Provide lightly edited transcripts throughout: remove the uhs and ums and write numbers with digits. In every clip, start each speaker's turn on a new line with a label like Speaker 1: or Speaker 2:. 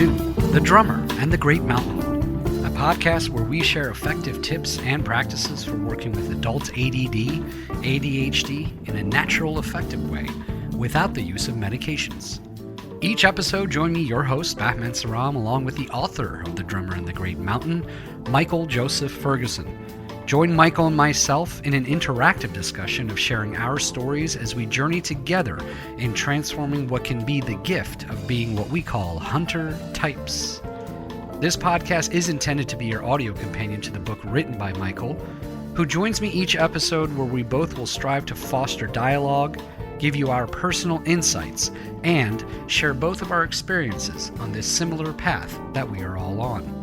Speaker 1: to The Drummer and the Great Mountain, a podcast where we share effective tips and practices for working with adults ADD, ADHD in a natural, effective way without the use of medications. Each episode, join me, your host, Batman Saram, along with the author of The Drummer and the Great Mountain, Michael Joseph Ferguson. Join Michael and myself in an interactive discussion of sharing our stories as we journey together in transforming what can be the gift of being what we call hunter types. This podcast is intended to be your audio companion to the book written by Michael, who joins me each episode where we both will strive to foster dialogue, give you our personal insights, and share both of our experiences on this similar path that we are all on.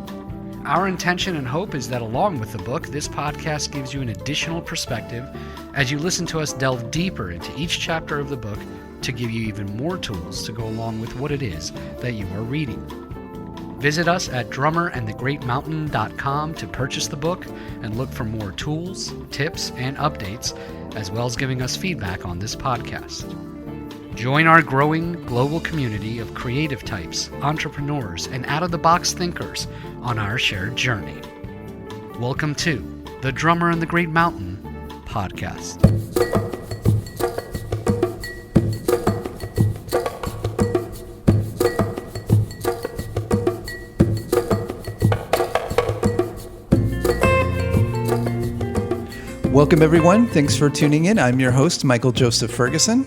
Speaker 1: Our intention and hope is that along with the book, this podcast gives you an additional perspective as you listen to us delve deeper into each chapter of the book to give you even more tools to go along with what it is that you are reading. Visit us at drummerandthegreatmountain.com to purchase the book and look for more tools, tips, and updates, as well as giving us feedback on this podcast. Join our growing global community of creative types, entrepreneurs, and out-of-the-box thinkers on our shared journey. Welcome to The Drummer and the Great Mountain podcast.
Speaker 2: Welcome, everyone. Thanks for tuning in. I'm your host, Michael Joseph Ferguson.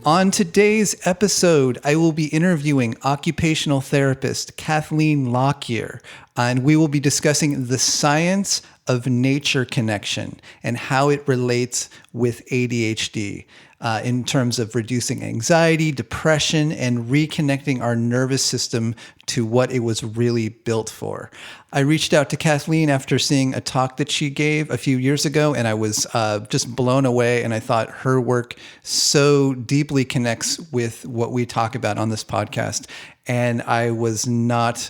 Speaker 2: On today's episode, I will be interviewing occupational therapist Kathleen Lockyer, and we will be discussing the science of nature connection and how it relates with ADHD in terms of reducing anxiety, depression, and reconnecting our nervous system to what it was really built for. I reached out to Kathleen after seeing a talk that she gave a few years ago, and I was just blown away, and I thought her work so deeply connects with what we talk about on this podcast, and I was not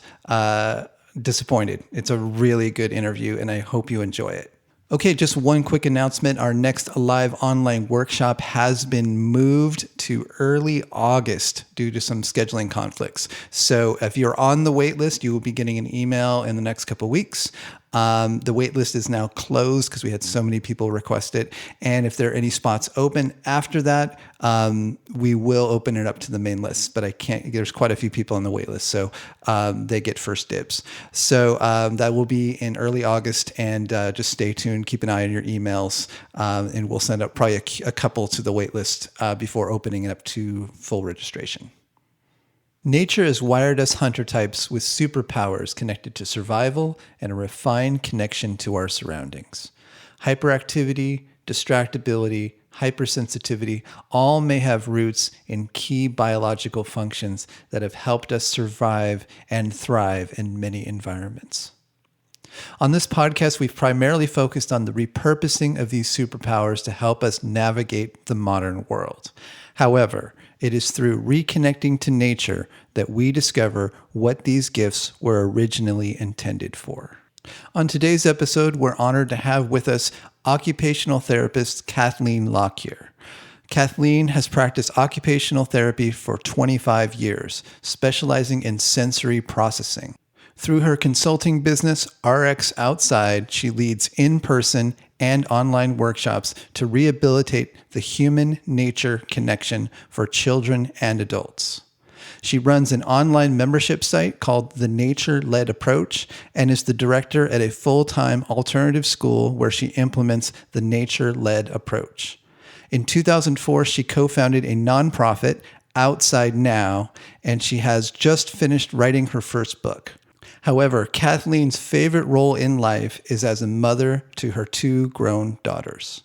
Speaker 2: disappointed. It's a really good interview, and I hope you enjoy it. Okay, just one quick announcement. Our next live online workshop has been moved to early August due to some scheduling conflicts. So if you're on the wait list, you will be getting an email in the next couple of weeks. The wait list is now closed because we had so many people request it. And if there are any spots open after that, we will open it up to the main list. But there's quite a few people on the wait list, so they get first dibs. So that will be in early August, and just stay tuned. Keep an eye on your emails, and we'll send up probably a couple to the wait list before opening it up to full registration. Nature has wired us hunter types with superpowers connected to survival and a refined connection to our surroundings. Hyperactivity, distractibility, hypersensitivity all may have roots in key biological functions that have helped us survive and thrive in many environments. On this podcast, we've primarily focused on the repurposing of these superpowers to help us navigate the modern world. However, it is through reconnecting to nature that we discover what these gifts were originally intended for. On today's episode, we're honored to have with us occupational therapist Kathleen Lockyer. Kathleen has practiced occupational therapy for 25 years, specializing in sensory processing. Through her consulting business, RX Outside, she leads in-person and online workshops to rehabilitate the human-nature connection for children and adults. She runs an online membership site called The Nature-Led Approach and is the director at a full-time alternative school where she implements the nature-led approach. In 2004, she co-founded a nonprofit, Outside Now, and she has just finished writing her first book. However, Kathleen's favorite role in life is as a mother to her two grown daughters.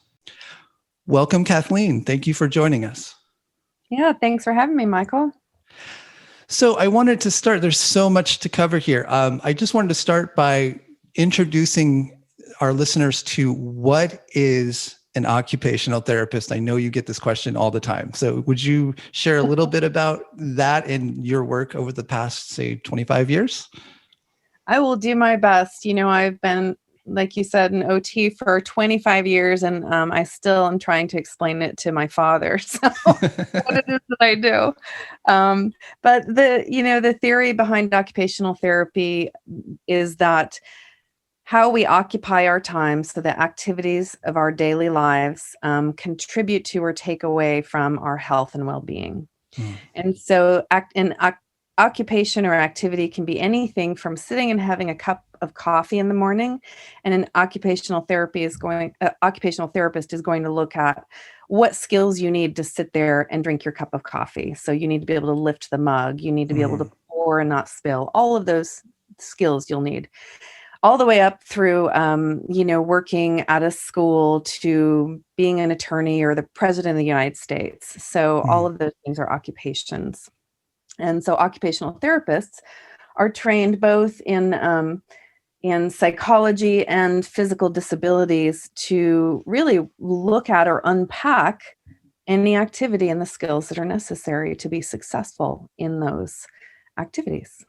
Speaker 2: Welcome, Kathleen. Thank you for joining us.
Speaker 3: Yeah, thanks for having me, Michael.
Speaker 2: So I wanted to start, there's so much to cover here. I just wanted to start by introducing our listeners to what is an occupational therapist. I know you get this question all the time. So would you share a little bit about that and your work over the past, say, 25 years?
Speaker 3: I will do my best. I've been like you said, an OT for 25 years, and I still am trying to explain it to my father. So what it is that I do. But the theory behind occupational therapy is that how we occupy our time, so the activities of our daily lives contribute to or take away from our health and well-being.
Speaker 2: Mm.
Speaker 3: And so occupation or activity can be anything from sitting and having a cup of coffee in the morning, and an occupational therapist is going to look at what skills you need to sit there and drink your cup of coffee. So you need to be able to lift the mug, you need to be able to pour and not spill, all of those skills you'll need, all the way up through, working at a school to being an attorney or the president of the United States. So all of those things are occupations. And so occupational therapists are trained both in psychology and physical disabilities to really look at or unpack any activity and the skills that are necessary to be successful in those activities.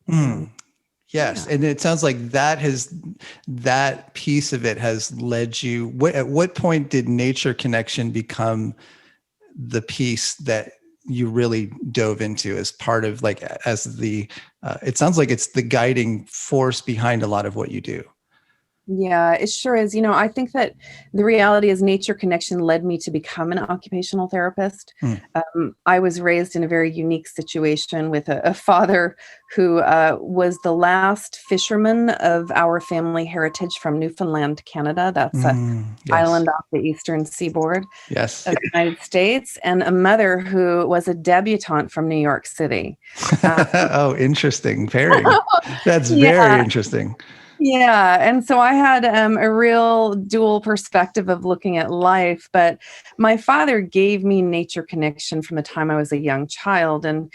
Speaker 2: Yes. Yeah. And it sounds like that piece of it has led you. At what point did nature connection become the piece that you really dove into as part of it sounds like it's the guiding force behind a lot of what you do.
Speaker 3: Yeah, it sure is. I think that the reality is nature connection led me to become an occupational therapist. I was raised in a very unique situation with a father who was the last fisherman of our family heritage from Newfoundland, Canada. That's an island off the eastern seaboard of the United States, and a mother who was a debutante from New York City.
Speaker 2: Oh, interesting pairing. That's very interesting.
Speaker 3: Yeah. And so I had a real dual perspective of looking at life, but my father gave me nature connection from the time I was a young child. And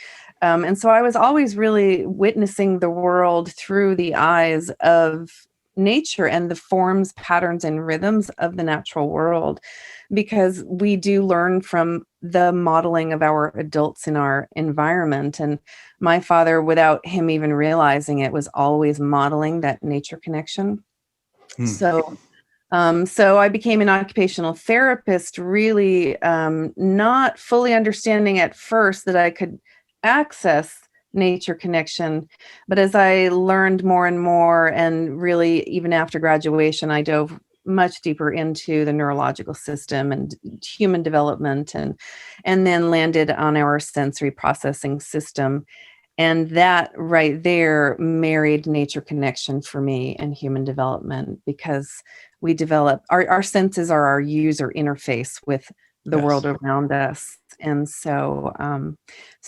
Speaker 3: so I was always really witnessing the world through the eyes of nature and the forms, patterns, and rhythms of the natural world, because we do learn from the modeling of our adults in our environment. And my father, without him even realizing it, was always modeling that nature connection. So I became an occupational therapist, really not fully understanding at first that I could access nature connection. But as I learned more and more, and really even after graduation, I dove much deeper into the neurological system and human development, and then landed on our sensory processing system. And that right there married nature connection for me and human development, because we develop our senses are our user interface with the world around us. And so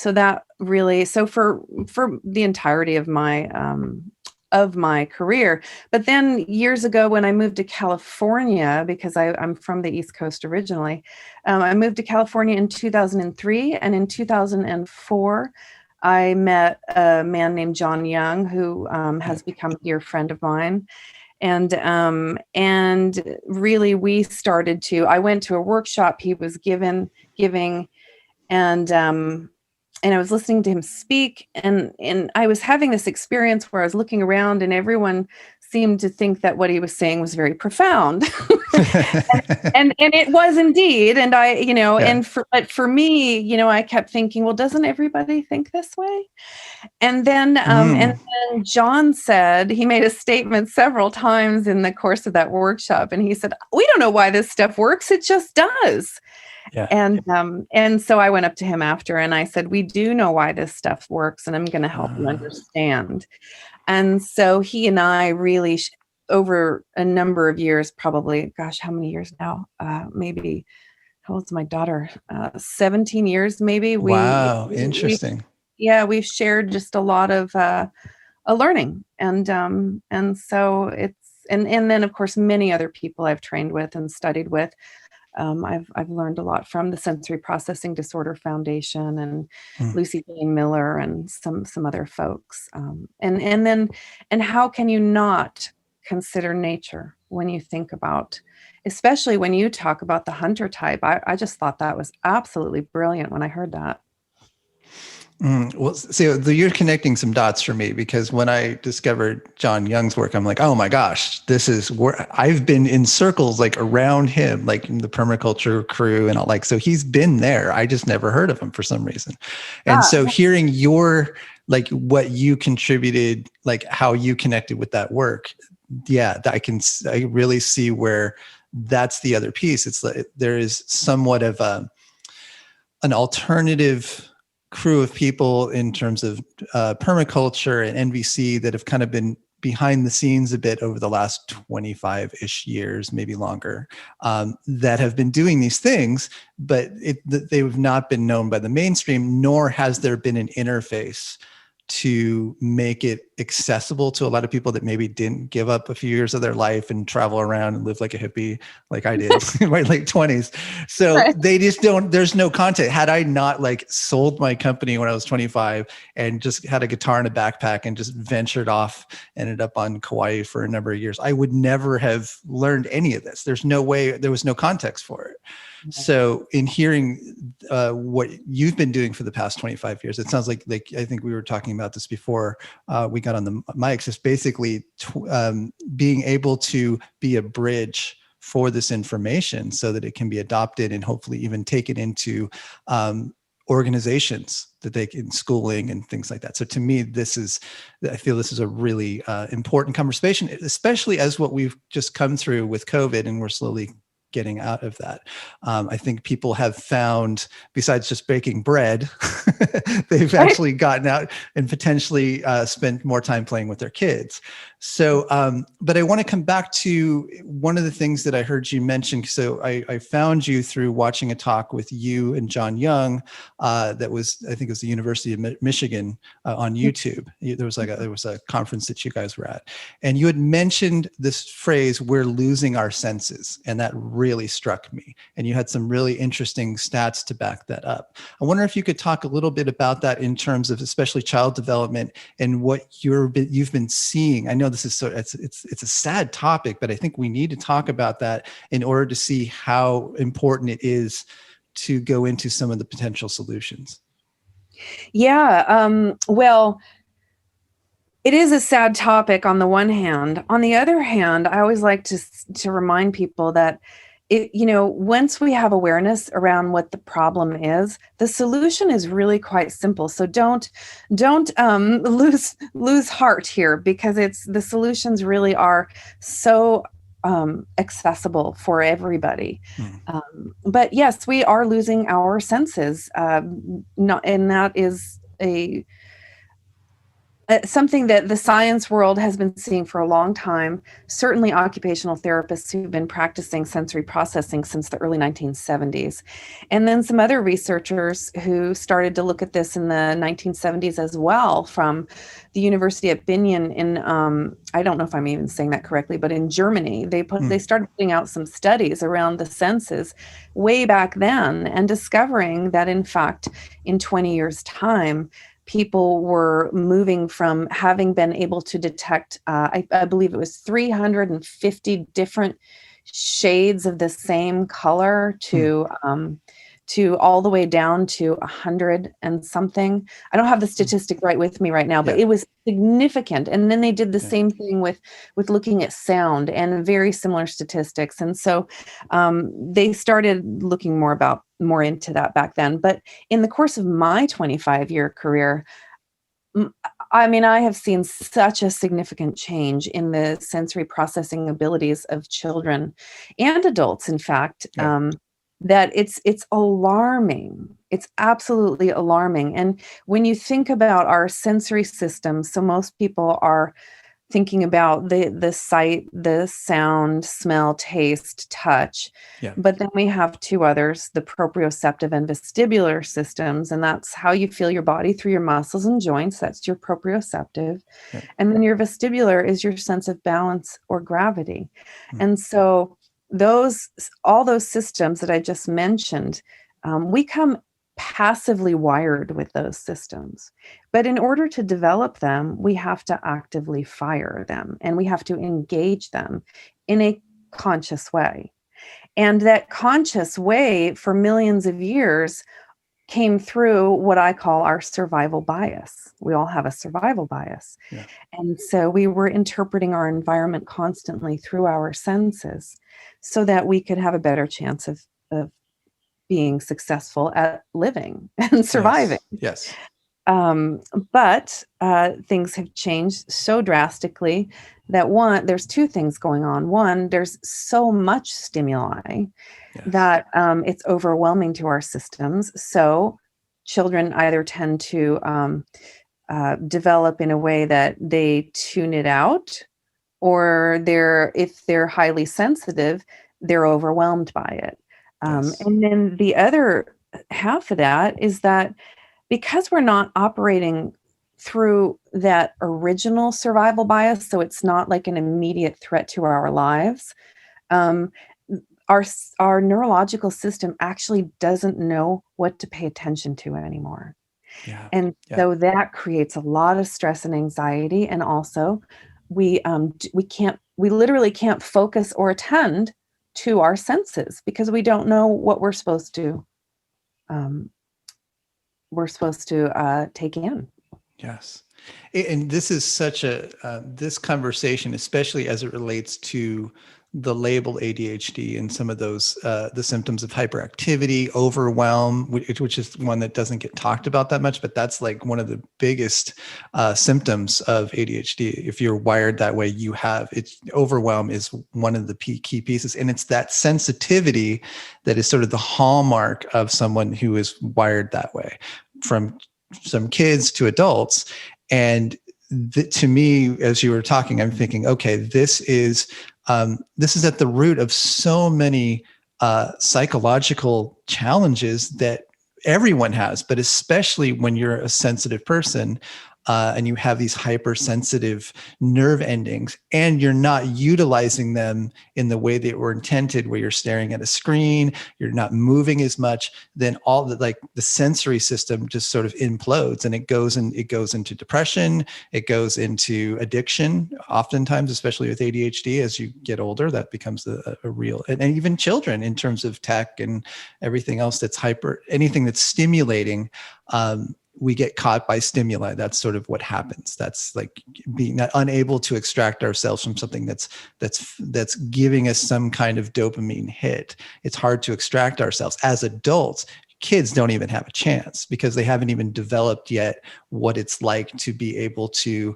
Speaker 3: that really, for the entirety of my career. But then years ago, when I moved to California, because I'm from the East Coast originally, I moved to California in 2003, and in 2004, I met a man named John Young, who has become a dear friend of mine. And really we started to, I went to a workshop he was giving, and I was listening to him speak, and I was having this experience where I was looking around and everyone seemed to think that what he was saying was very profound. and it was indeed. And but for me, I kept thinking, well, doesn't everybody think this way? And then John said, he made a statement several times in the course of that workshop, and he said, we don't know why this stuff works. It just does. Yeah. And so I went up to him after and I said, we do know why this stuff works, and I'm going to help you understand. And so he and I really, over a number of years, probably, gosh, how many years now? Maybe, how old's my daughter? 17 years, maybe.
Speaker 2: Wow. Interesting.
Speaker 3: We've shared just a lot of a learning. And so it's, and then of course, many other people I've trained with and studied with. I've learned a lot from the Sensory Processing Disorder Foundation and Lucy Jane Miller and some other folks. And how can you not consider nature when you think about, especially when you talk about the hunter type? I just thought that was absolutely brilliant when I heard that.
Speaker 2: Well, see, you're connecting some dots for me, because when I discovered John Young's work, I'm like, oh my gosh, this is where I've been in circles like around him, like in the permaculture crew and all, like, so he's been there. I just never heard of him for some reason. And so hearing your, like what you contributed, like how you connected with that work. Yeah, I really see where that's the other piece. It's like there is somewhat of an alternative crew of people in terms of permaculture and NVC that have kind of been behind the scenes a bit over the last 25-ish years, maybe longer, that have been doing these things, but they've not been known by the mainstream, nor has there been an interface to make it accessible to a lot of people that maybe didn't give up a few years of their life and travel around and live like a hippie like I did in my late 20s. So they just there's no content. Had I not like sold my company when I was 25 and just had a guitar in a backpack and just ventured off, ended up on Kauai for a number of years, I would never have learned any of this. There's no way, there was no context for it. So in hearing what you've been doing for the past 25 years, it sounds like I think we were talking about this before we got on the mics, just basically being able to be a bridge for this information so that it can be adopted and hopefully even taken into organizations that they can, schooling and things like that. So to me, I feel this is a really important conversation, especially as what we've just come through with COVID and we're slowly getting out of that. I think people have found, besides just baking bread, they've actually gotten out and potentially spent more time playing with their kids. So, but I want to come back to one of the things that I heard you mention. So I found you through watching a talk with you and John Young that was, I think it was the University of Michigan on YouTube. There was a conference that you guys were at. And you had mentioned this phrase, "we're losing our senses." And that really struck me. And you had some really interesting stats to back that up. I wonder if you could talk a little bit about that in terms of especially child development and what you've been seeing. I know this is it's a sad topic, but I think we need to talk about that in order to see how important it is to go into some of the potential solutions.
Speaker 3: Yeah. Well, it is a sad topic on the one hand. On the other hand, I always like to remind people that once we have awareness around what the problem is, the solution is really quite simple. So don't lose heart here, because the solutions really are so accessible for everybody. But yes, we are losing our senses. And that is something that the science world has been seeing for a long time. Certainly occupational therapists who've been practicing sensory processing since the early 1970s. And then some other researchers who started to look at this in the 1970s as well, from the University of Bingen in, I don't know if I'm even saying that correctly, but in Germany. They started putting out some studies around the senses way back then and discovering that, in fact, in 20 years' time, people were moving from having been able to detect, I believe it was 350 different shades of the same color to all the way down to 100 and something. I don't have the statistic right with me right now, but it was significant. And then they did the same thing with looking at sound, and very similar statistics. And so they started looking more into that back then. But in the course of my 25-year career, I mean, I have seen such a significant change in the sensory processing abilities of children and adults, in fact, that it's alarming. It's absolutely alarming. And when you think about our sensory systems, so most people are thinking about the sight, the sound, smell, taste, touch. But then we have two others, the proprioceptive and vestibular systems, and that's how you feel your body through your muscles and joints. That's your proprioceptive. And then your vestibular is your sense of balance or gravity. And so all those systems that I just mentioned, we come passively wired with those systems. But in order to develop them, we have to actively fire them, and we have to engage them in a conscious way. And that conscious way, for millions of years, came through what I call our survival bias. We all have a survival bias.
Speaker 2: Yeah.
Speaker 3: And so we were interpreting our environment constantly through our senses so that we could have a better chance of being successful at living and surviving.
Speaker 2: Yes.
Speaker 3: But things have changed so drastically that there's two things going on. One, there's so much stimuli that it's overwhelming to our systems. So children either tend to develop in a way that they tune it out, or if they're highly sensitive, they're overwhelmed by it. And then the other half of that is that because we're not operating through that original survival bias, so it's not like an immediate threat to our lives, our neurological system actually doesn't know what to pay attention to anymore. And so that creates a lot of stress and anxiety. And also we literally can't focus or attend to our senses because we don't know what we're supposed to take in.
Speaker 2: Yes. And this is such this conversation, especially as it relates to the label ADHD and some of those, the symptoms of hyperactivity, overwhelm, which is one that doesn't get talked about that much, but that's like one of the biggest symptoms of ADHD. If you're wired that way, overwhelm is one of the key pieces. And it's that sensitivity that is sort of the hallmark of someone who is wired that way, from some kids to adults. And to me, as you were talking, I'm thinking, okay, this is at the root of so many psychological challenges that everyone has, but especially when you're a sensitive person and you have these hypersensitive nerve endings and you're not utilizing them in the way they were intended, where you're staring at a screen, you're not moving as much, then all the sensory system just sort of implodes, and it goes into depression, it goes into addiction. Oftentimes, especially with ADHD, as you get older, that becomes a real, and even children in terms of tech and everything else that's anything that's stimulating, we get caught by stimuli. That's sort of what happens. That's like being unable to extract ourselves from something that's giving us some kind of dopamine hit. It's hard to extract ourselves. As adults, kids don't even have a chance because they haven't even developed yet what it's like to be able to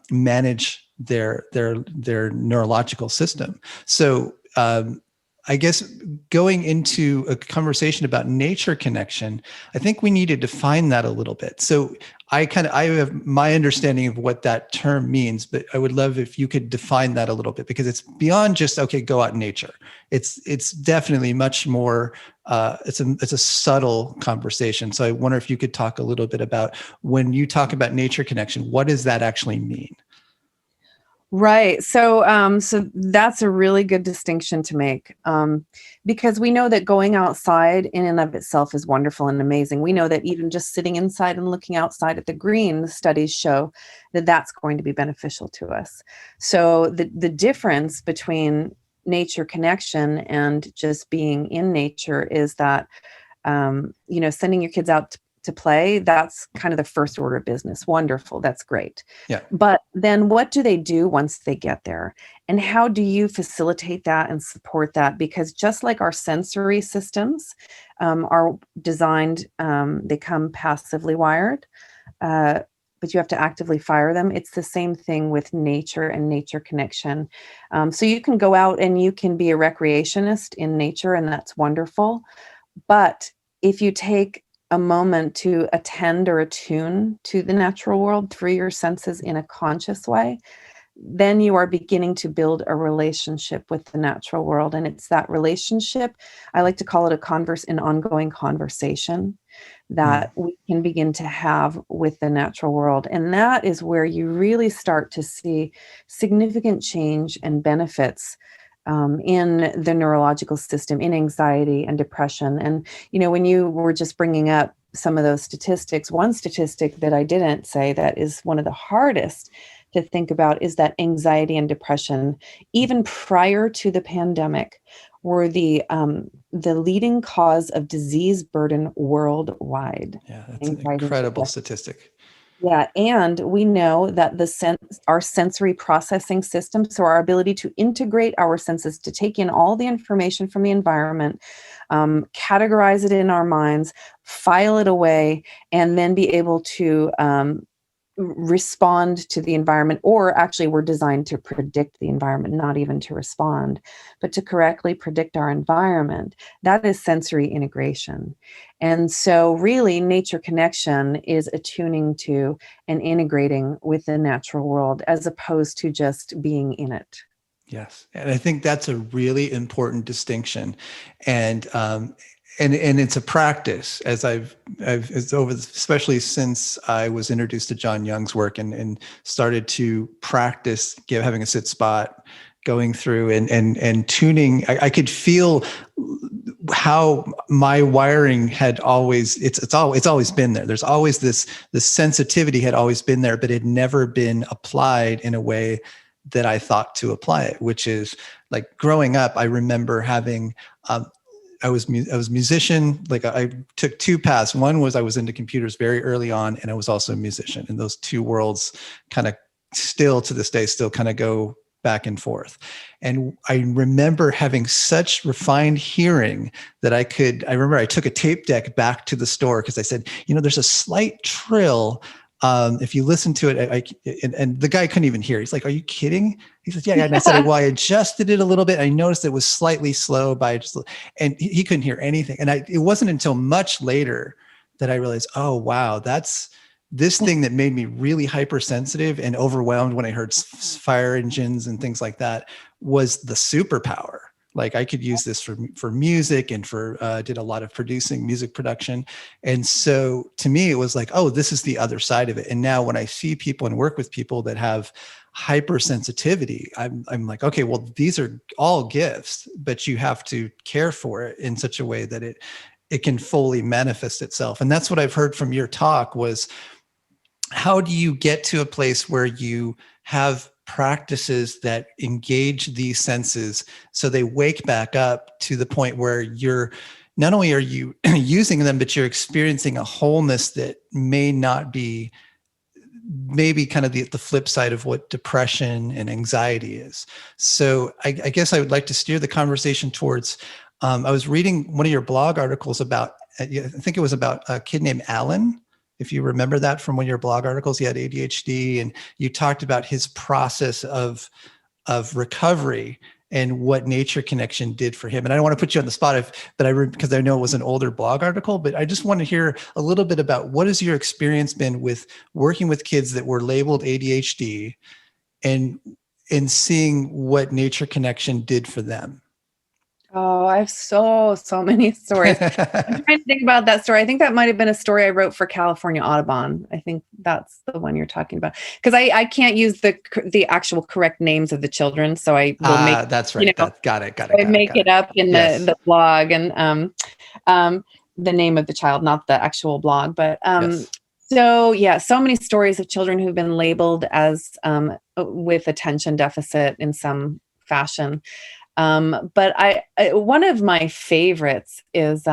Speaker 2: manage their neurological system. So I guess going into a conversation about nature connection, I think we need to define that a little bit. So I have my understanding of what that term means, but I would love if you could define that a little bit, because it's beyond just, okay, go out in nature. It's definitely much more, it's a subtle conversation. So I wonder if you could talk a little bit about, when you talk about nature connection, what does that actually mean?
Speaker 3: Right. So that's a really good distinction to make, because we know that going outside in and of itself is wonderful and amazing. We know that even just sitting inside and looking outside at the green, the studies show that that's going to be beneficial to us. So the difference between nature connection and just being in nature is that, sending your kids out to play, that's kind of the first order of business. Wonderful. That's great.
Speaker 2: Yeah.
Speaker 3: But then what do they do once they get there? And how do you facilitate that and support that? Because just like our sensory systems are designed, they come passively wired, but you have to actively fire them. It's the same thing with nature and nature connection. So you can go out and you can be a recreationist in nature, and that's wonderful. But if you take a moment to attend or attune to the natural world through your senses in a conscious way, then you are beginning to build a relationship with the natural world. And it's that relationship, I like to call it an ongoing conversation that we can begin to have with the natural world. And that is where you really start to see significant change and benefits in the neurological system, in anxiety and depression. And, when you were just bringing up some of those statistics, one statistic that I didn't say that is one of the hardest to think about is that anxiety and depression, even prior to the pandemic, were the leading cause of disease burden worldwide.
Speaker 2: Yeah, that's an incredible statistic.
Speaker 3: Yeah, and we know that our sensory processing system, so our ability to integrate our senses, to take in all the information from the environment, categorize it in our minds, file it away, and then be able to respond to the environment, or actually we're designed to predict the environment, not even to respond, but to correctly predict our environment. That is sensory integration. And so really nature connection is attuning to and integrating with the natural world as opposed to just being in it.
Speaker 2: Yes. And I think that's a really important distinction. And it's a practice, as it's over, especially since I was introduced to John Young's work and started to practice having a sit spot, going through and tuning. I could feel how my wiring had always, it's always been there. There's always this sensitivity had always been there, but it had never been applied in a way that I thought to apply it, which is like growing up. I remember having, I was a musician. Like I took two paths. One was I was into computers very early on, and I was also a musician. And those two worlds kind of still to this day still kind of go back and forth. And I remember having such refined hearing that I remember I took a tape deck back to the store because I said, there's a slight trill. If you listen to it, and the guy couldn't even hear. He's like, "Are you kidding?" He says, "Yeah." And I said, "Well, I adjusted it a little bit. I noticed it was slightly slow and he couldn't hear anything." And it wasn't until much later that I realized, oh, wow, that's this thing that made me really hypersensitive and overwhelmed when I heard fire engines and things like that was the superpower. Like I could use this for music and did a lot of music production. And so to me, it was like, oh, this is the other side of it. And now when I see people and work with people that have hypersensitivity, I'm like, okay, well, these are all gifts, but you have to care for it in such a way that it can fully manifest itself. And that's what I've heard from your talk was, how do you get to a place where you have practices that engage these senses so they wake back up to the point where you're not only are you using them, but you're experiencing a wholeness that may not be maybe kind of the flip side of what depression and anxiety is. So I guess I would like to steer the conversation towards, I was reading one of your blog articles about, I think it was about a kid named Alan. If you remember that from one of your blog articles, he had ADHD, and you talked about his process of recovery and what nature connection did for him. And I don't want to put you on the spot, because I know it was an older blog article, but I just want to hear a little bit about what has your experience been with working with kids that were labeled ADHD and seeing what nature connection did for them.
Speaker 3: Oh, I have so many stories. I'm trying to think about that story. I think that might have been a story I wrote for California Audubon. I think that's the one you're talking about. Because I can't use the actual correct names of the children, so I will make.
Speaker 2: That's right. Got it.
Speaker 3: I make it up in the blog and the name of the child, not the actual blog. But
Speaker 2: yes.
Speaker 3: So many stories of children who've been labeled as with attention deficit in some fashion. But I one of my favorites is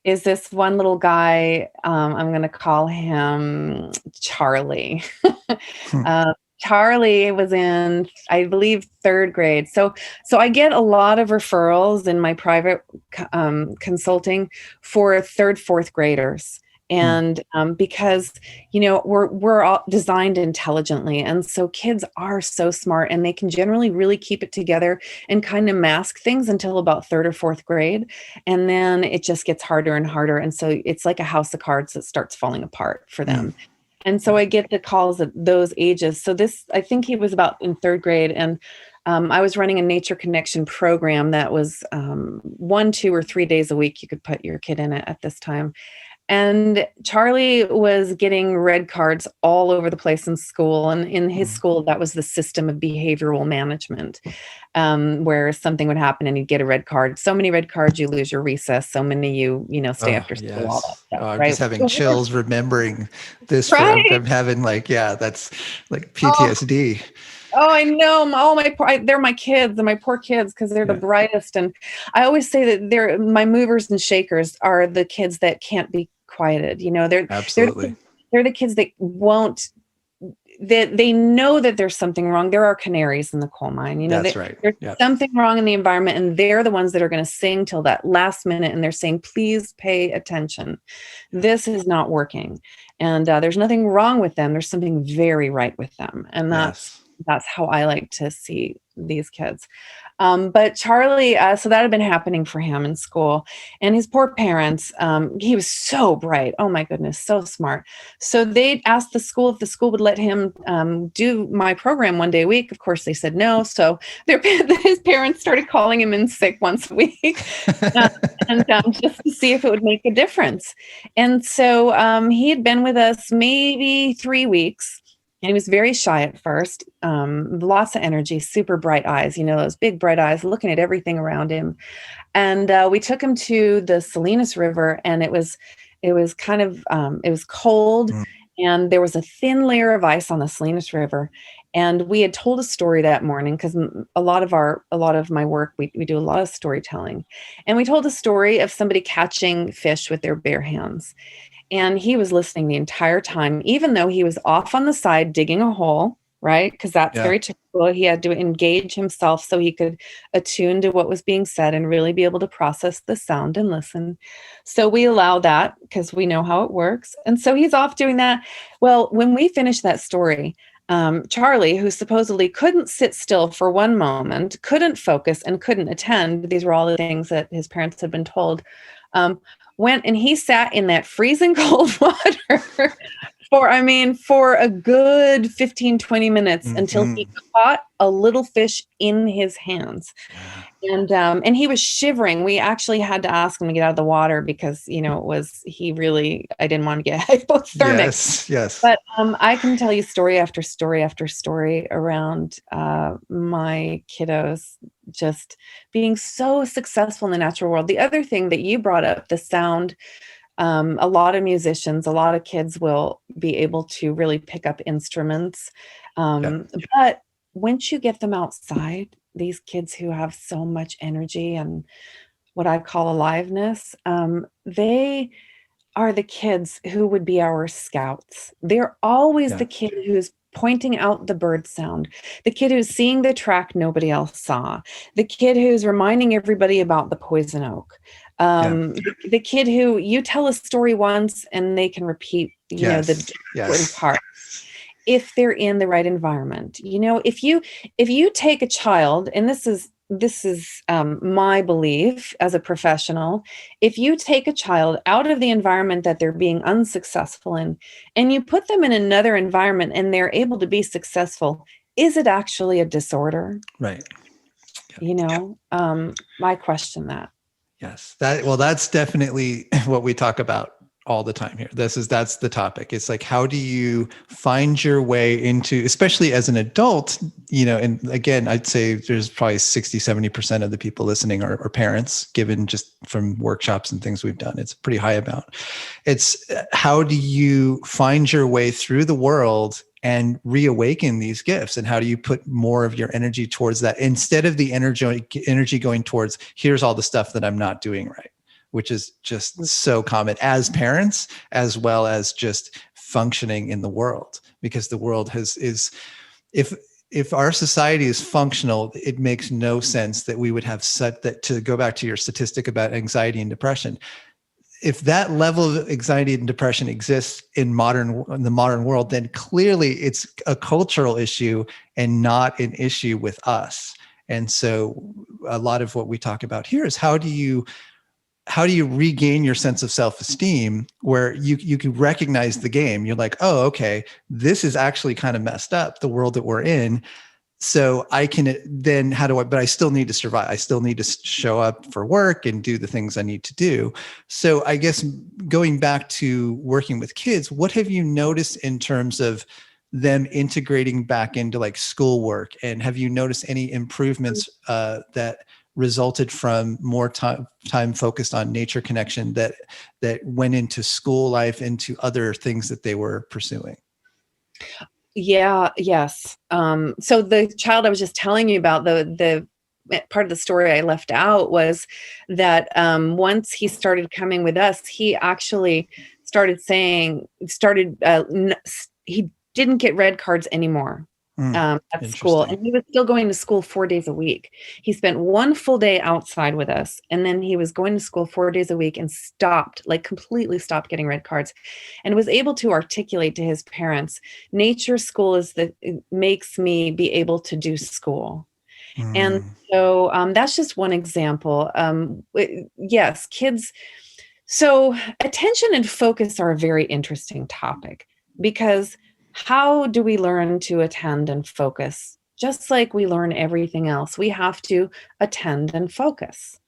Speaker 3: this one little guy. I'm going to call him Charlie. Charlie was in, I believe, third grade. So I get a lot of referrals in my private consulting for third, fourth graders. And because, we're all designed intelligently. And so kids are so smart, and they can generally really keep it together and kind of mask things until about third or fourth grade. And then it just gets harder and harder. And so it's like a house of cards that starts falling apart for them. And so I get the calls at those ages. So I think he was about in third grade. And I was running a nature connection program that was 1, 2, or 3 days a week. You could put your kid in it at this time. And Charlie was getting red cards all over the place in school. And in his school, that was the system of behavioral management, where something would happen and he'd get a red card. So many red cards, you lose your recess. So many you stay after school,
Speaker 2: yes.
Speaker 3: all that stuff.
Speaker 2: I'm
Speaker 3: right?
Speaker 2: just having chills remembering this.
Speaker 3: Right?
Speaker 2: I'm having that's like PTSD.
Speaker 3: Oh, I know. They're my kids and my poor kids because they're the brightest. And I always say that my movers and shakers are the kids that can't be quieted. You know,
Speaker 2: Absolutely.
Speaker 3: they're the kids that won't, that they know that there's something wrong. There are canaries in the coal mine. You know,
Speaker 2: That's right.
Speaker 3: there's
Speaker 2: Yep.
Speaker 3: something wrong in the environment, and they're the ones that are going to sing till that last minute. And they're saying, please pay attention. This is not working. And there's nothing wrong with them. There's something very right with them. And that's how I like to see these kids. But Charlie, so that had been happening for him in school, and his poor parents, he was so bright. Oh my goodness, so smart. So they asked the school if the school would let him do my program one day a week. Of course, they said no. So his parents started calling him in sick once a week, and just to see if it would make a difference. And so he had been with us maybe 3 weeks. And he was very shy at first, lots of energy, super bright eyes, you know, those big bright eyes, looking at everything around him. And we took him to the Salinas River, and it was kind of, it was cold, and there was a thin layer of ice on the Salinas River. And we had told a story that morning because a lot of my work, we do a lot of storytelling. And we told a story of somebody catching fish with their bare hands. And he was listening the entire time, even though he was off on the side digging a hole, right? Because that's very typical. He had to engage himself so he could attune to what was being said and really be able to process the sound and listen. So we allow that because we know how it works. And so he's off doing that. Well, when we finished that story, Charlie, who supposedly couldn't sit still for one moment, couldn't focus, and couldn't attend, these were all the things that his parents had been told, went and he sat in that freezing cold water for a good 15, 20 minutes until he caught a little fish in his hands. And he was shivering. We actually had to ask him to get out of the water because, you know, I didn't want to get hypothermic.
Speaker 2: Yes.
Speaker 3: But I can tell you story after story after story around my kiddos just being so successful in the natural world. The other thing that you brought up, the sound, a lot of musicians, a lot of kids will be able to really pick up instruments. But once you get them outside, these kids who have so much energy and what I call aliveness, they are the kids who would be our scouts. They're always the kid who's pointing out the bird sound, the kid who's seeing the track nobody else saw, the kid who's reminding everybody about the poison oak, the kid who you tell a story once and they can repeat, know, the important part. If they're in the right environment, you know, if you take a child, and this is my belief as a professional, if you take a child out of the environment that they're being unsuccessful in, and you put them in another environment and they're able to be successful, is it actually a disorder?
Speaker 2: Right.
Speaker 3: You know, I question that.
Speaker 2: Yes. That's definitely what we talk about all the time here. That's the topic. It's like, how do you find your way into, especially as an adult, you know, and again, I'd say there's probably 60, 70% of the people listening are parents, given just from workshops and things we've done. It's a pretty high amount. It's how do you find your way through the world and reawaken these gifts? And how do you put more of your energy towards that instead of the energy going towards, here's all the stuff that I'm not doing right, which is just so common as parents, as well as just functioning in the world, because the world if our society is functional, it makes no sense that we would have set that, to go back to your statistic about anxiety and depression. If that level of anxiety and depression exists in the modern world, then clearly it's a cultural issue and not an issue with us. And so a lot of what we talk about here is how do you regain your sense of self-esteem where you can recognize the game. You're like, oh, okay, this is actually kind of messed up, the world that we're in. So I can then, but I still need to survive. I still need to show up for work and do the things I need to do. So I guess going back to working with kids, what have you noticed in terms of them integrating back into like schoolwork? And have you noticed any improvements that resulted from more time focused on nature connection that went into school life, into other things that they were pursuing?
Speaker 3: Yeah, yes. So the child I was just telling you about, the part of the story I left out was that once he started coming with us, he actually he didn't get red cards anymore at school,
Speaker 2: Interesting.
Speaker 3: and he was still going to school 4 days a week. He spent one full day outside with us, and then he was going to school 4 days a week and completely stopped getting red cards, and was able to articulate to his parents, nature school it makes me be able to do school. And
Speaker 2: Mm,
Speaker 3: so that's just one example. Yes, kids. So attention and focus are a very interesting topic, because how do we learn to attend and focus? Just like we learn everything else, we have to attend and focus.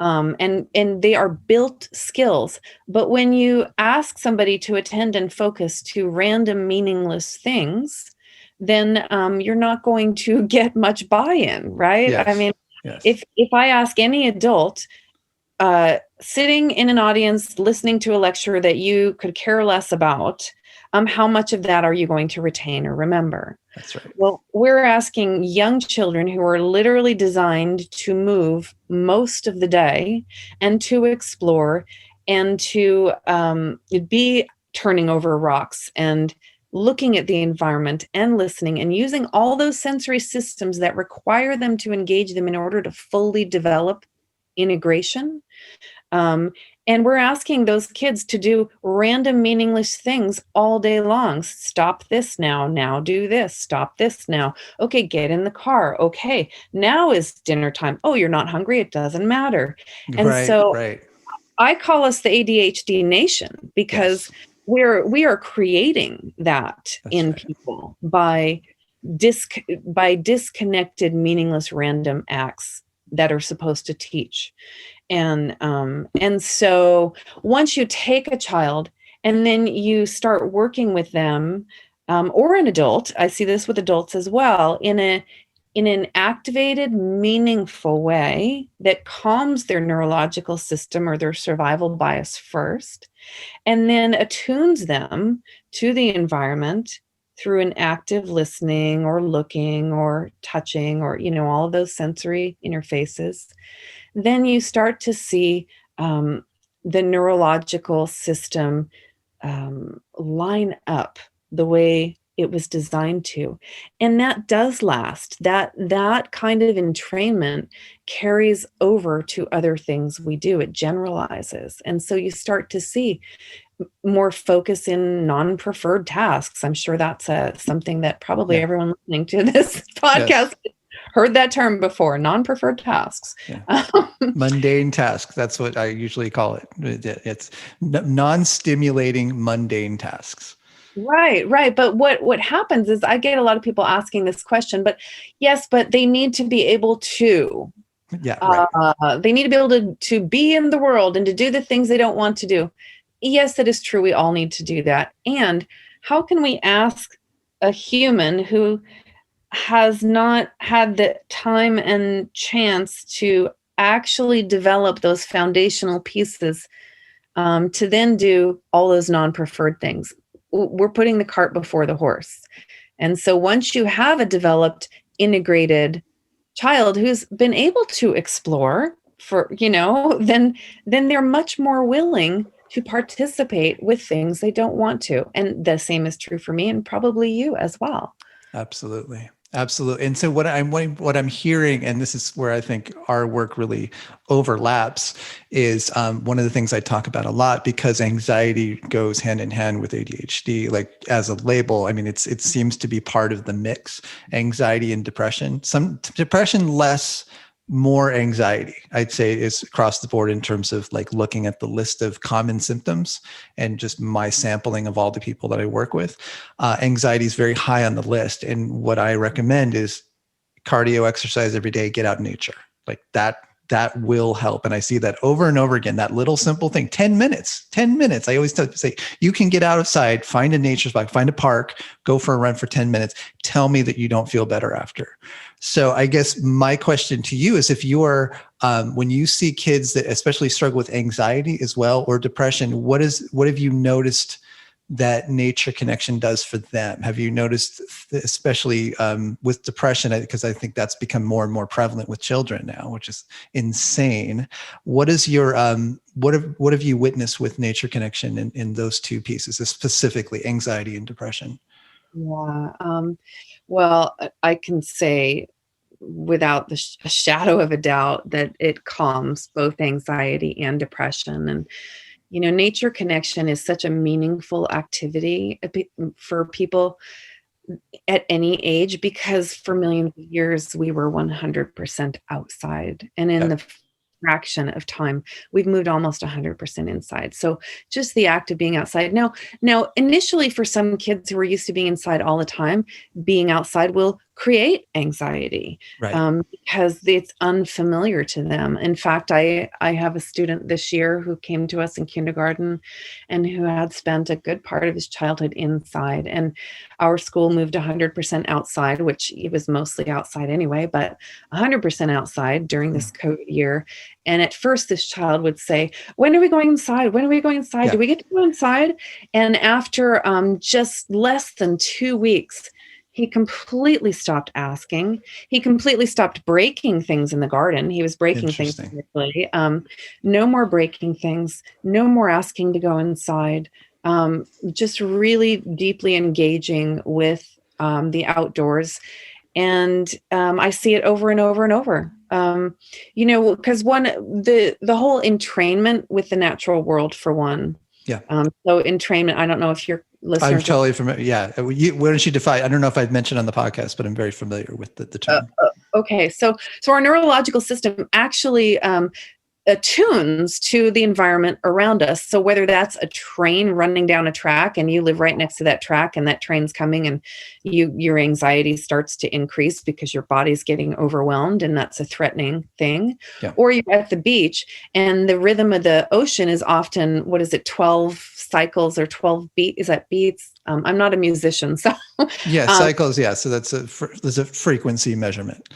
Speaker 3: And they are built skills. But when you ask somebody to attend and focus to random meaningless things, then you're not going to get much buy-in, right? I
Speaker 2: yes.
Speaker 3: mean,
Speaker 2: Yes.
Speaker 3: if I ask any adult sitting in an audience listening to a lecture that you could care less about, how much of that are you going to retain or remember?
Speaker 2: That's right.
Speaker 3: Well, we're asking young children who are literally designed to move most of the day and to explore and to be turning over rocks and looking at the environment and listening and using all those sensory systems that require them to engage them in order to fully develop integration. Um, and we're asking those kids to do random, meaningless things all day long. Stop this now. Now do this. Stop this now. Okay, get in the car. Okay, now is dinner time. Oh, you're not hungry? It doesn't matter. And
Speaker 2: Right.
Speaker 3: so
Speaker 2: Right.
Speaker 3: I call us the ADHD nation, because
Speaker 2: Yes.
Speaker 3: we are creating that
Speaker 2: That's
Speaker 3: in
Speaker 2: right.
Speaker 3: people by disconnected, meaningless, random acts that are supposed to teach. And so once you take a child and then you start working with them, or an adult, I see this with adults as well, in an activated, meaningful way that calms their neurological system or their survival bias first, and then attunes them to the environment through an active listening or looking or touching, or all of those sensory interfaces. Then you start to see the neurological system line up the way it was designed to. And that does last. That kind of entrainment carries over to other things we do. It generalizes. And so you start to see more focus in non-preferred tasks. I'm sure that's something that probably
Speaker 2: Yeah.
Speaker 3: everyone listening to this
Speaker 2: Yes.
Speaker 3: podcast heard that term before, non-preferred tasks.
Speaker 2: Yeah. Mundane task. That's what I usually call it. It's non-stimulating mundane tasks.
Speaker 3: Right. But what happens is I get a lot of people asking this question, but yes, but they need to be able to.
Speaker 2: Yeah. Right.
Speaker 3: They need to be able to be in the world and to do the things they don't want to do. Yes, that is true. We all need to do that. And how can we ask a human who has not had the time and chance to actually develop those foundational pieces to then do all those non-preferred things? We're putting the cart before the horse. And so once you have a developed, integrated child who's been able to explore then they're much more willing to participate with things they don't want to. And the same is true for me and probably you as well.
Speaker 2: Absolutely. Absolutely. And so what I'm hearing, and this is where I think our work really overlaps, is one of the things I talk about a lot, because anxiety goes hand in hand with ADHD, like as a label. I mean, it seems to be part of the mix, anxiety and depression. Some depression less, more anxiety, I'd say, is across the board in terms of like looking at the list of common symptoms and just my sampling of all the people that I work with. Anxiety is very high on the list. And what I recommend is cardio exercise every day, get out in nature. Like that will help. And I see that over and over again, that little simple thing, 10 minutes. I always say, you can get outside, find a nature spot, find a park, go for a run for 10 minutes. Tell me that you don't feel better after. So I guess my question to you is, if you are, when you see kids that especially struggle with anxiety as well, or depression, what have you noticed that nature connection does for them? Have you noticed, especially with depression, because I think that's become more and more prevalent with children now, which is insane. What is your what have you witnessed with nature connection in those two pieces, specifically anxiety and depression?
Speaker 3: Yeah. Well, I can say without a shadow of a doubt that it calms both anxiety and depression. And, nature connection is such a meaningful activity for people at any age, because for millions of years we were 100% outside. And in
Speaker 2: Yeah.
Speaker 3: the fraction of time, we've moved almost 100% inside. So just the act of being outside. Now, initially for some kids who are used to being inside all the time, being outside will create anxiety,
Speaker 2: Right.
Speaker 3: because it's unfamiliar to them. In fact, I have a student this year who came to us in kindergarten and who had spent a good part of his childhood inside. And our school moved 100% outside, which it was mostly outside anyway, but 100% outside during this COVID year. And at first, this child would say, "When are we going inside? When are we going inside?
Speaker 2: Yeah.
Speaker 3: Do we get to go inside?" And after just less than 2 weeks, he completely stopped asking. He completely stopped breaking things in the garden. He was breaking things
Speaker 2: Interesting.
Speaker 3: quickly. No more breaking things. No more asking to go inside. Just really deeply engaging with the outdoors. And I see it over and over and over. Because the whole entrainment with the natural world, for one.
Speaker 2: Yeah.
Speaker 3: So entrainment, I don't know if your listeners
Speaker 2: I'm totally familiar. Yeah. Why don't you define? I don't know if I've mentioned on the podcast, but I'm very familiar with the term.
Speaker 3: Okay. So our neurological system actually attunes to the environment around us. So whether that's a train running down a track and you live right next to that track and that train's coming and your anxiety starts to increase because your body's getting overwhelmed and that's a threatening thing.
Speaker 2: Yeah.
Speaker 3: Or you're at the beach and the rhythm of the ocean is often, 12 cycles or 12 beats? Is that beats? I'm not a musician, so.
Speaker 2: Yeah, cycles. Yeah. So there's a frequency measurement.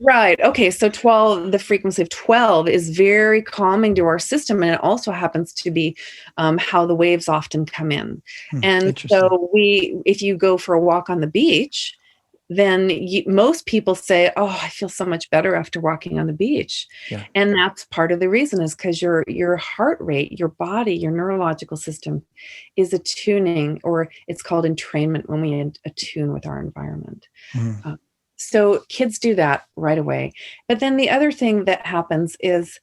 Speaker 3: Right. Okay. So the frequency of 12 is very calming to our system. And it also happens to be how the waves often come in. And so if you go for a walk on the beach, then most people say, "Oh, I feel so much better after walking on the beach."
Speaker 2: Yeah.
Speaker 3: And that's part of the reason is because your heart rate, your body, your neurological system is attuning, or it's called entrainment when we attune with our environment.
Speaker 2: Mm.
Speaker 3: So kids do that right away. But then the other thing that happens is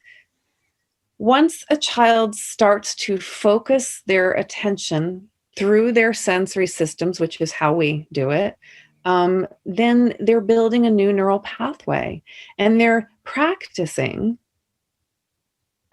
Speaker 3: once a child starts to focus their attention through their sensory systems, which is how we do it, then they're building a new neural pathway and they're practicing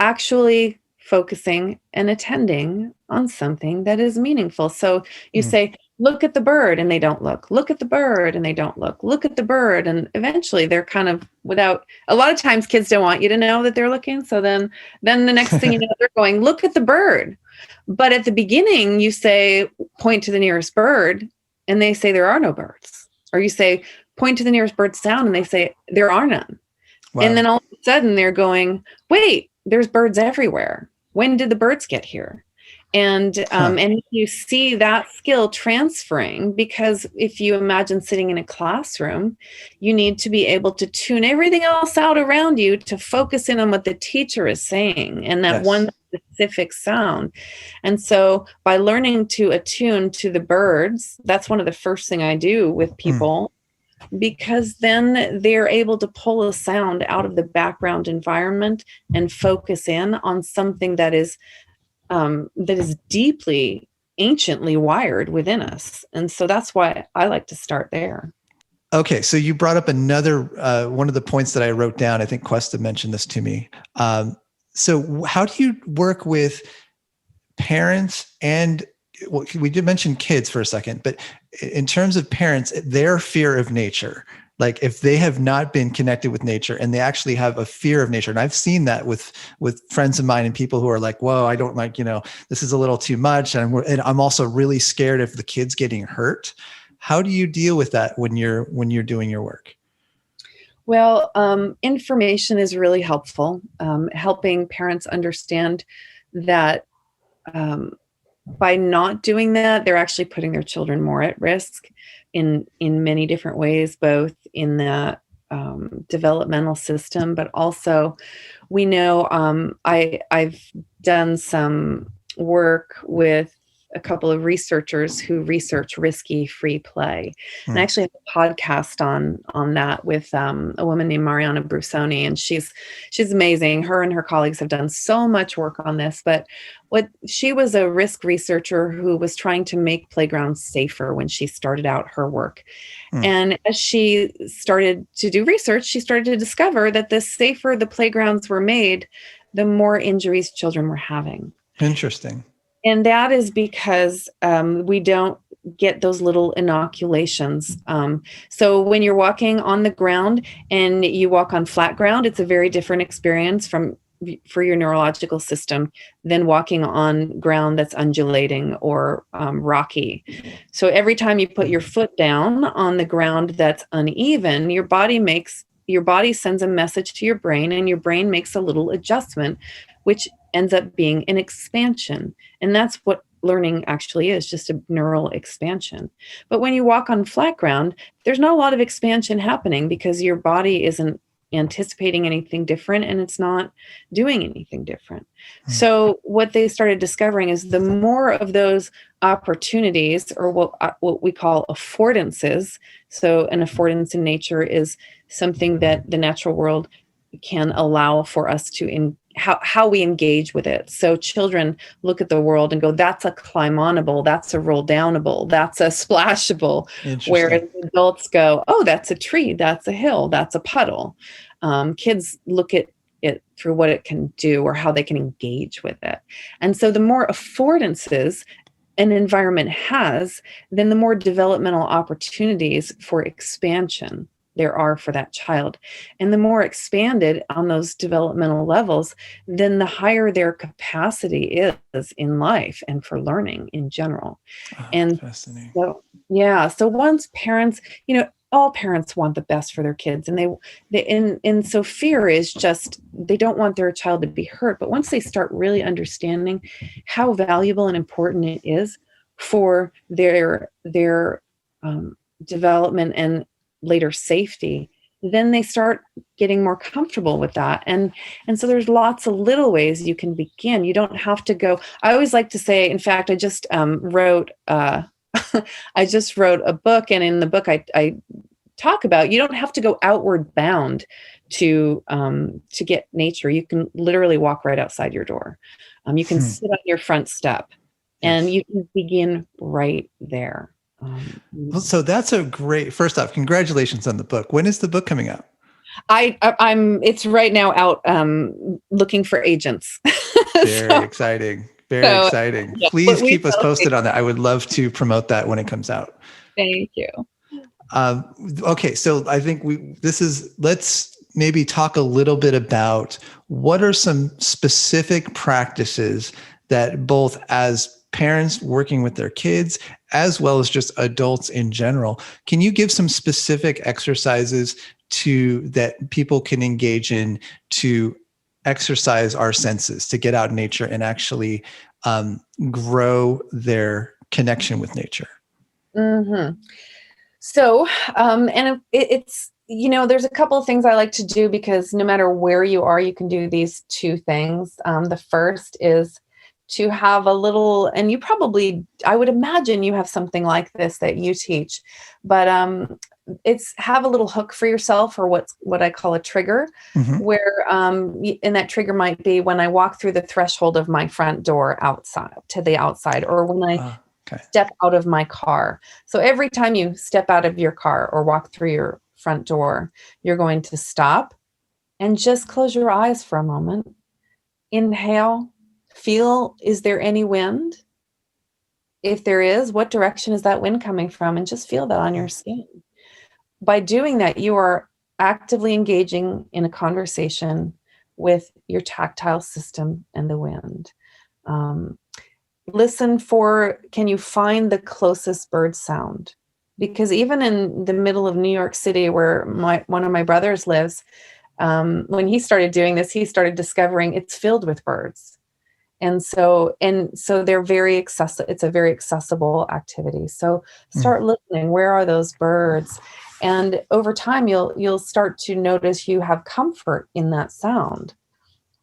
Speaker 3: actually focusing and attending on something that is meaningful. So you say, "Look at the bird," and they don't look. "Look at the bird," and they don't look. "Look at the bird." And eventually they're kind of a lot of times kids don't want you to know that they're looking. So then the next thing you know, they're going, "Look at the bird." But at the beginning you say, "Point to the nearest bird," and they say there are no birds. Or you say, "Point to the nearest bird sound," and they say there are none.
Speaker 2: Wow.
Speaker 3: And then all of a sudden they're going, "Wait, there's birds everywhere. When did the birds get here?" And if you see that skill transferring, because if you imagine sitting in a classroom, you need to be able to tune everything else out around you to focus in on what the teacher is saying and that one specific sound. And so by learning to attune to the birds, that's one of the first thing I do with people. Because then they're able to pull a sound out of the background environment and focus in on something that is deeply, anciently wired within us. And so that's why I like to start there.
Speaker 2: Okay, so you brought up another one of the points that I wrote down. I think Questa mentioned this to me. So how do you work with parents and we did mention kids for a second, but in terms of parents, their fear of nature, like if they have not been connected with nature and they actually have a fear of nature. And I've seen that with friends of mine and people who are like, "Whoa, I don't like, this is a little too much." And I'm also really scared of the kids getting hurt. How do you deal with that when you're doing your work?
Speaker 3: Well, information is really helpful. Helping parents understand that by not doing that, they're actually putting their children more at risk in many different ways, both in the developmental system, but also we know I've done some work with a couple of researchers who research risky free play. And I actually have a podcast on that with a woman named Mariana Brusoni, and she's amazing. Her and her colleagues have done so much work on this, but she was a risk researcher who was trying to make playgrounds safer when she started out her work. And as she started to do research, she started to discover that the safer the playgrounds were made, the more injuries children were having.
Speaker 2: Interesting.
Speaker 3: And that is because we don't get those little inoculations. So when you're walking on the ground and you walk on flat ground, it's a very different experience for your neurological system than walking on ground that's undulating or rocky. So every time you put your foot down on the ground that's uneven, your body sends a message to your brain, and your brain makes a little adjustment, which ends up being an expansion. And that's what learning actually is, just a neural expansion. But when you walk on flat ground, there's not a lot of expansion happening because your body isn't anticipating anything different, and it's not doing anything different. So what they started discovering is the more of those opportunities, or what we call affordances. So an affordance in nature is something that the natural world can allow for us to how we engage with it. So children look at the world and go, that's a climb-onable, that's a roll-downable, that's a splashable. Whereas adults go, oh, that's a tree, that's a hill, that's a puddle. Kids look at it through what it can do or how they can engage with it. And so the more affordances an environment has, then the more developmental opportunities for expansion there are for that child. And the more expanded on those developmental levels, then the higher their capacity is in life and for learning in general. And
Speaker 2: fascinating.
Speaker 3: So once parents, all parents want the best for their kids, and so fear is just, they don't want their child to be hurt. But once they start really understanding how valuable and important it is for their development and later safety, then they start getting more comfortable with that. And so there's lots of little ways you can begin. You don't have to go. I always like to say, in fact, I just wrote I just wrote a book, and in the book I talk about, you don't have to go outward bound to get nature. You can literally walk right outside your door. You can sit on your front step, and you can begin right there.
Speaker 2: So that's a great, first off, congratulations on the book. When is the book coming out?
Speaker 3: It's right now out, looking for agents.
Speaker 2: Very exciting. Very exciting. Yeah, please keep us posted on that. I would love to promote that when it comes out.
Speaker 3: Thank you.
Speaker 2: Okay. So I think let's maybe talk a little bit about what are some specific practices that both as parents working with their kids, as well as just adults in general. Can you give some specific exercises that people can engage in to exercise our senses, to get out in nature and actually grow their connection with nature?
Speaker 3: Mm-hmm. So, and it's, there's a couple of things I like to do, because no matter where you are, you can do these two things. The first is to have a little, and I would imagine you have something like this that you teach, but it's have a little hook for yourself, or what I call a trigger, where, and that trigger might be when I walk through the threshold of my front door to the outside, or when I step out of my car. So every time you step out of your car or walk through your front door, you're going to stop and just close your eyes for a moment. Inhale. Feel, is there any wind? If there is, what direction is that wind coming from? And just feel that on your skin. By doing that, you are actively engaging in a conversation with your tactile system and the wind. Listen for, can you find the closest bird sound? Because even in the middle of New York City, where one of my brothers lives, when he started doing this, he started discovering it's filled with birds. And so they're very accessible. It's a very accessible activity. So start listening. Where are those birds? And over time, you'll start to notice you have comfort in that sound.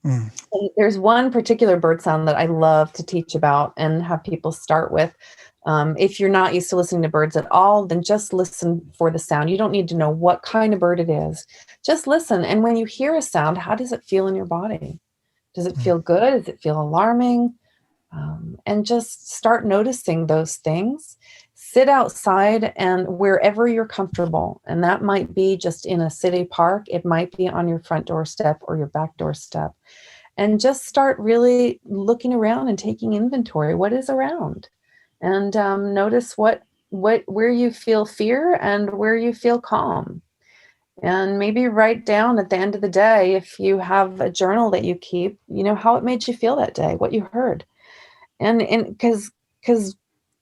Speaker 3: And there's one particular bird sound that I love to teach about and have people start with. If you're not used to listening to birds at all, then just listen for the sound. You don't need to know what kind of bird it is. Just listen. And when you hear a sound, how does it feel in your body? Does it feel good? Does it feel alarming? And just start noticing those things. Sit outside and wherever you're comfortable. And that might be just in a city park. It might be on your front doorstep or your back doorstep. And just start really looking around and taking inventory. What is around? And notice where you feel fear and where you feel calm. And maybe write down at the end of the day, if you have a journal that you keep, how it made you feel that day, what you heard. And because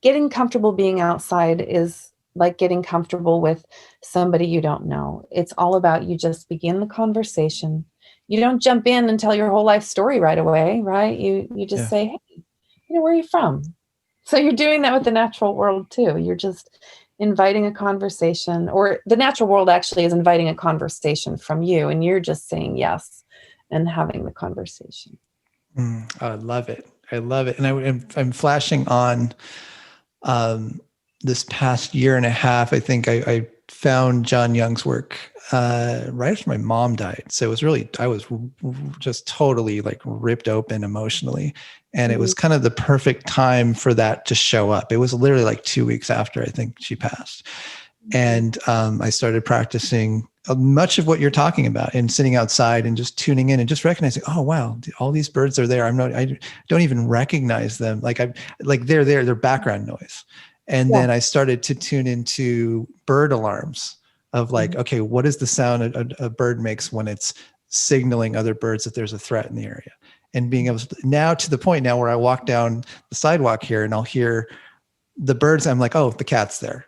Speaker 3: getting comfortable being outside is like getting comfortable with somebody you don't know. It's all about you just begin the conversation. You don't jump in and tell your whole life story right away, right? You just say, hey, where are you from? So you're doing that with the natural world too. You're just inviting a conversation, or the natural world actually is inviting a conversation from you, and you're just saying yes and having the conversation.
Speaker 2: I love it. I love it. And I'm flashing on this past year and a half. I think I found John Young's work right after my mom died. So I was just totally like ripped open emotionally. And it was kind of the perfect time for that to show up. It was literally like 2 weeks after I think she passed. And I started practicing much of what you're talking about, and sitting outside and just tuning in and just recognizing, oh, wow, all these birds are there. I don't even recognize them. They're there, they're background noise. And then I started to tune into bird alarms of okay, what is the sound a bird makes when it's signaling other birds that there's a threat in the area? And being able to, now to the point now where I walk down the sidewalk here and I'll hear the birds. I'm like, oh, the cat's there.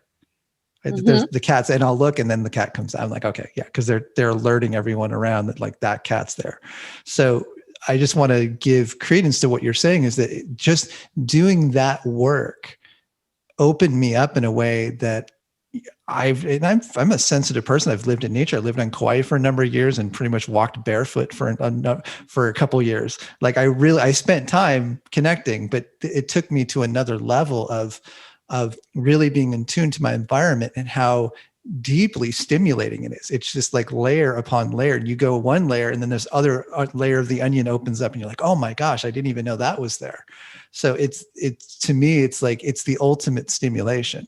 Speaker 2: There's the cats, and I'll look, and then the cat comes out. I'm like, okay, yeah, because they're alerting everyone around that that cat's there. So I just want to give credence to what you're saying, is that just doing that work opened me up in a way that I'm a sensitive person. I've lived in nature. I lived on Kauai for a number of years and pretty much walked barefoot for a couple of years. I spent time connecting, but it took me to another level of really being in tune to my environment and how deeply stimulating it is. It's just like layer upon layer. You go one layer, and then this other layer of the onion opens up, and you're like, oh my gosh, I didn't even know that was there. So it's to me, it's like, it's the ultimate stimulation.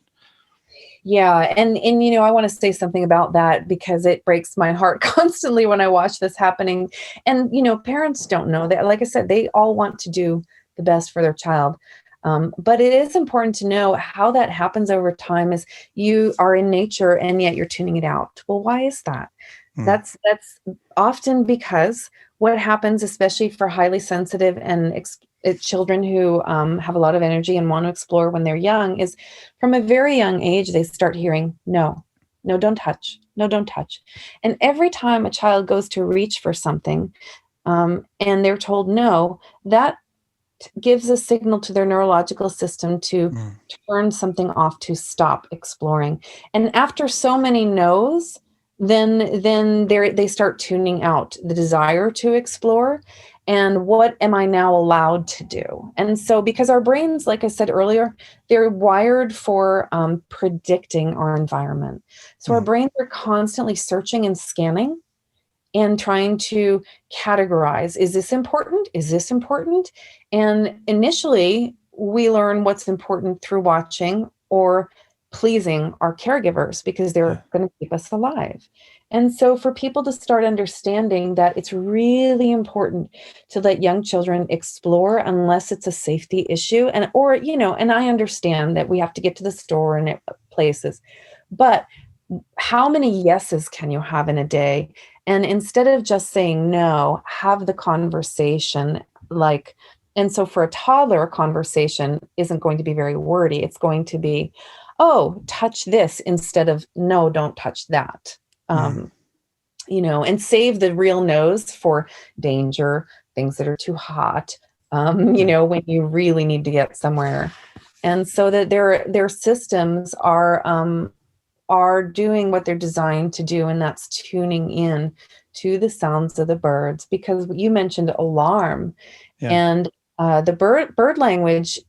Speaker 3: Yeah. And I want to say something about that, because it breaks my heart constantly when I watch this happening. And, parents don't know that. Like I said, they all want to do the best for their child. But it is important to know how that happens over time. Is you are in nature and yet you're tuning it out. Well, why is that? That's often because what happens, especially for highly sensitive and children who have a lot of energy and want to explore when they're young, is from a very young age, they start hearing, no, don't touch. No, don't touch. And every time a child goes to reach for something and they're told no, that gives a signal to their neurological system to turn something off, to stop exploring. And after so many no's, then they start tuning out the desire to explore. And what am I now allowed to do? And so, because our brains, like I said earlier, they're wired for predicting our environment. So our brains are constantly searching and scanning and trying to categorize. Is this important? Is this important? And initially, we learn what's important through watching or pleasing our caregivers, because they're going to keep us alive. And so for people to start understanding that it's really important to let young children explore unless it's a safety issue, and I understand that we have to get to the store and places, but how many yeses can you have in a day? And instead of just saying no, have the conversation. And so for a toddler, a conversation isn't going to be very wordy. It's going to be, oh, touch this, instead of no, don't touch that. And save the real no's for danger, things that are too hot, when you really need to get somewhere. And so that their systems are doing what they're designed to do, and that's tuning in to the sounds of the birds. Because you mentioned alarm, and the bird language,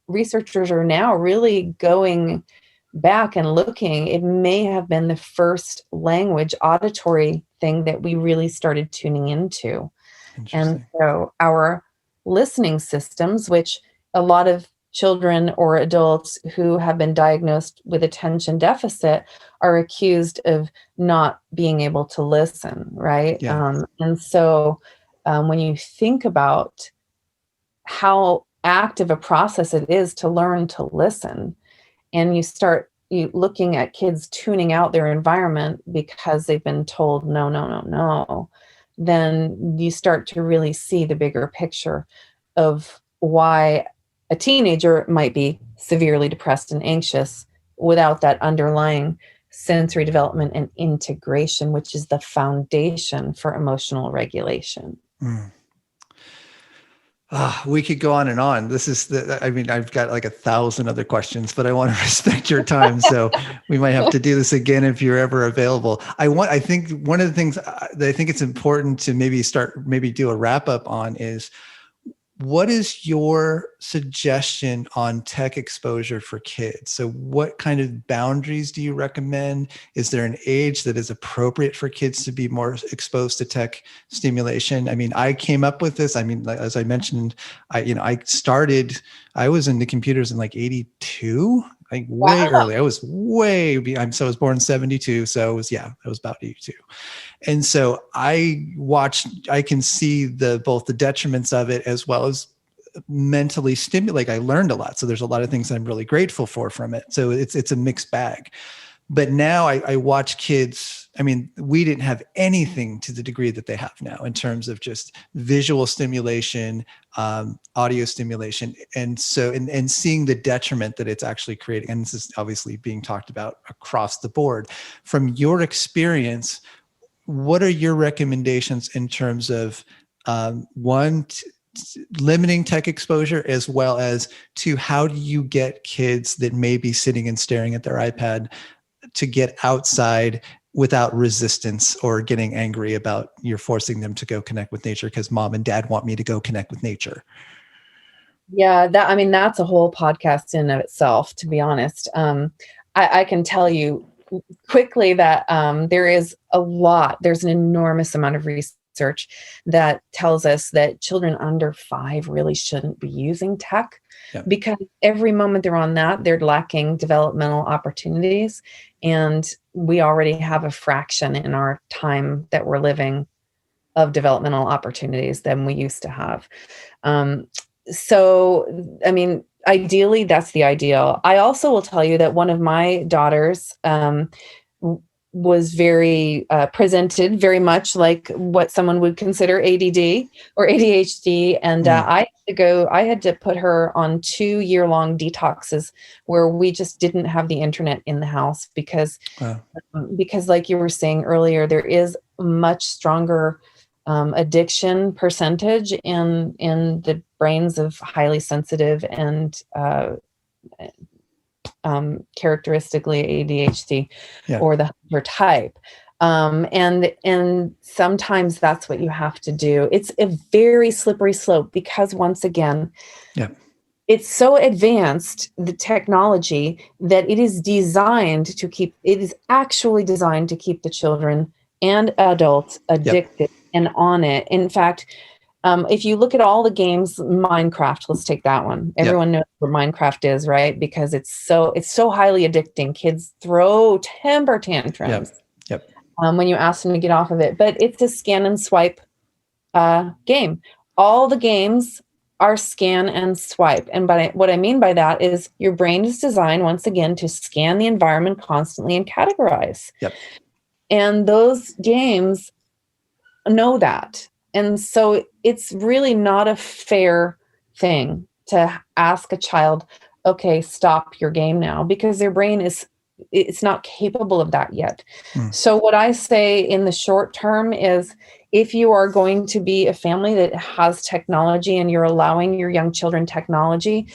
Speaker 3: researchers are now really going back and looking. It may have been the first language, auditory thing that we really started tuning into. And so our listening systems, which a lot of children or adults who have been diagnosed with attention deficit are accused of not being able to listen, right? And so when you think about how active a process it is to learn to listen, and you start looking at kids tuning out their environment because they've been told no, no, no, no, then you start to really see the bigger picture of why a teenager might be severely depressed and anxious without that underlying sensory development and integration, which is the foundation for emotional regulation.
Speaker 2: We could go on and on. I've got like 1,000 other questions, but I want to respect your time. So we might have to do this again if you're ever available. I think one of the things that I think it's important to maybe do a wrap up on is, what is your suggestion on tech exposure for kids? So what kind of boundaries do you recommend? Is there an age that is appropriate for kids to be more exposed to tech stimulation? I mean, I came up with this. I mean, as I mentioned, I was into computers in like 82, like way early. I was way behind. So I was born in 72. So I was about 82. And so I can see both the detriments of it as well as mentally stimulate. I learned a lot. So there's a lot of things I'm really grateful for from it. So it's a mixed bag. But now I watch kids. I mean, we didn't have anything to the degree that they have now in terms of just visual stimulation, audio stimulation. And so, and seeing the detriment that it's actually creating. And this is obviously being talked about across the board. From your experience, what are your recommendations in terms of limiting tech exposure, as well as how do you get kids that may be sitting and staring at their iPad to get outside without resistance or getting angry about you're forcing them to go connect with nature because mom and dad want me to go connect with nature?
Speaker 3: Yeah, that's a whole podcast in of itself, to be honest. I can tell you quickly that there's an enormous amount of research that tells us that children under 5 really shouldn't be using tech, because every moment they're on that, they're lacking developmental opportunities. And we already have a fraction in our time that we're living of developmental opportunities than we used to have. So, I mean, ideally, that's the ideal. I also will tell you that one of my daughters was presented very much like what someone would consider ADD or ADHD. And I had to put her on 2-year-long detoxes where we just didn't have the internet in the house because like you were saying earlier, there is much stronger addiction percentage in the brains of highly sensitive and characteristically ADHD or the Hunter type. And sometimes that's what you have to do. It's a very slippery slope because once again, it's so advanced, the technology, that it is actually designed to keep the children and adults addicted and on it. In fact, if you look at all the games, Minecraft, let's take that one. Everyone knows what Minecraft is, right? Because it's so highly addicting. Kids throw temper tantrums when you ask them to get off of it. But it's a scan and swipe game. All the games are scan and swipe. And what I mean by that is your brain is designed, once again, to scan the environment constantly and categorize. And those games know that. And so it's really not a fair thing to ask a child, okay, stop your game now, because their brain is it's not capable of that yet.
Speaker 2: Mm.
Speaker 3: So what I say in the short term is, if you are going to be a family that has technology and you're allowing your young children technology,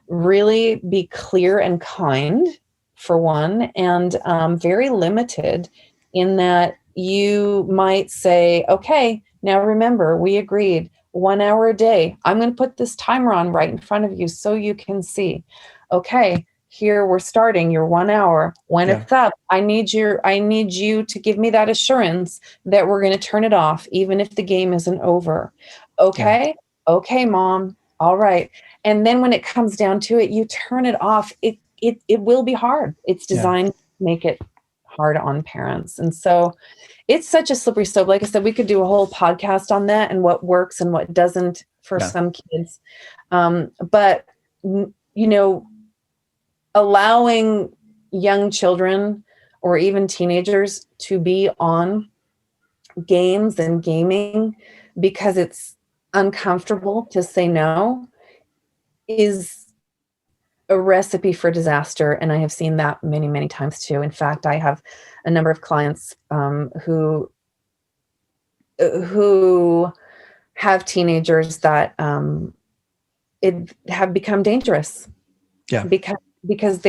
Speaker 3: really be clear and kind, for one, and very limited in that you might say, okay, now remember, we agreed 1 hour a day. I'm going to put this timer on right in front of you so you can see. Okay, here we're starting your 1 hour. When
Speaker 2: Yeah.
Speaker 3: it's up, I need you to give me that assurance that we're going to turn it off, even if the game isn't over. Okay? Okay, mom. All right. And then when it comes down to it, you turn it off. It will be hard. It's
Speaker 2: Yeah.
Speaker 3: designed to make it hard on parents. And so it's such a slippery slope. Like I said, we could do a whole podcast on that and what works and what doesn't for
Speaker 2: Yeah.
Speaker 3: some kids. But allowing young children or even teenagers to be on games and gaming because it's uncomfortable to say no is a recipe for disaster. And I have seen that many, many times too. In fact, I have a number of clients who have teenagers that have become dangerous.
Speaker 2: Yeah.
Speaker 3: Because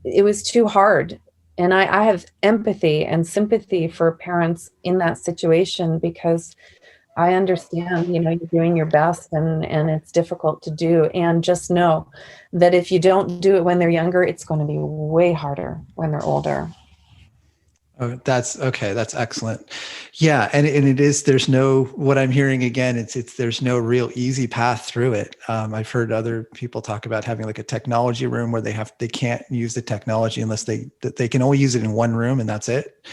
Speaker 3: it was too hard. And I have empathy and sympathy for parents in that situation, because I understand, you're doing your best and it's difficult to do. And just know that if you don't do it when they're younger, it's going to be way harder when they're older.
Speaker 2: Oh, that's okay. That's excellent. Yeah. And it is, what I'm hearing again, there's no real easy path through it. I've heard other people talk about having like a technology room where they can't use the technology unless they can only use it in one room and that's it.